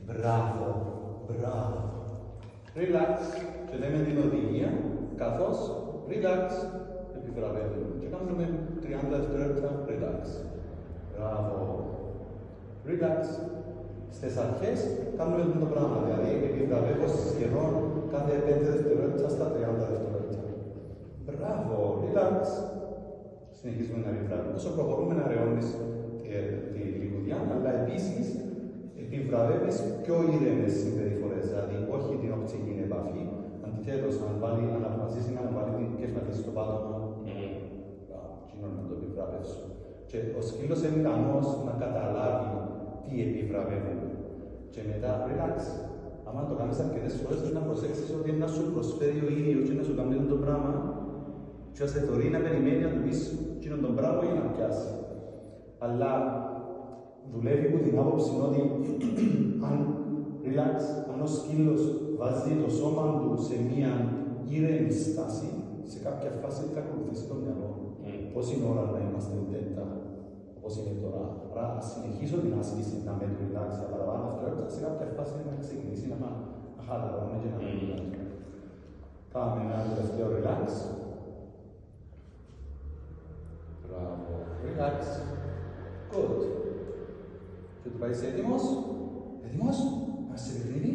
Μπράβο, μπράβο. Relax. Και λέμε την οδηγία, καθώς relax επιβραβεύουμε. Και κάνουμε 30 δευτερόλεπτα relax. Μπράβο. Relax. Στις αρχές κάνουμε το πράγμα, δηλαδή επιβραβεύω σχεδόν κάθε 5 δευτερόλεπτα στα 30 δευτερόλεπτα. Μπράβο, relax. Συνεχίζουμε να επιβραβεύουμε. Όσο προχωρούμε να ρεώνεις τη λιγουδιά, αλλά επίσης επιβραβεύεις πιο ήρεμες συμπεριφορές, δηλαδή όχι την οπτική επαφή. Αντιθέτως, αν αποφασίσει να βάλει την κεφαλή στο πάτωμα, εκείνο να το επιβραβεύσω. Και ο σκύλος είναι ικανός να καταλάβει τι επιβραβεύουμε. Και μετά, relax. Αν το κάνεις αρκετές φορές, πρέπει να προσέξεις ότι να σου προσφέρει ο ίδιος και να σου κάνει το πράγμα, και ώστε θεωρεί να περιμένει να του πεις εκείνο το πράγμα για να πιάσει. Αλλά δουλεύει από την άποψη ότι αν relax, αν ο σκύλος βάζει το σώμα του σε μία ήρεμη στάση, σε κάποια φάση θα ακολουθήσει το μυαλό. Πόση ώρα να είμαστε ουδέτα, όπως είναι τώρα. Άρα, συνεχίσω την άσκηση να με το relax για παραπάνω δευτερόλεπτα, σε κάποια φάση να ξεκινήσει να χαλαρώνει και να μην relax. Πάμε ένα τελευταίο relax. Μπράβο. Relax. Good. Και του πάει έτοιμος. Έτοιμος. Μας σε παιχνίδι.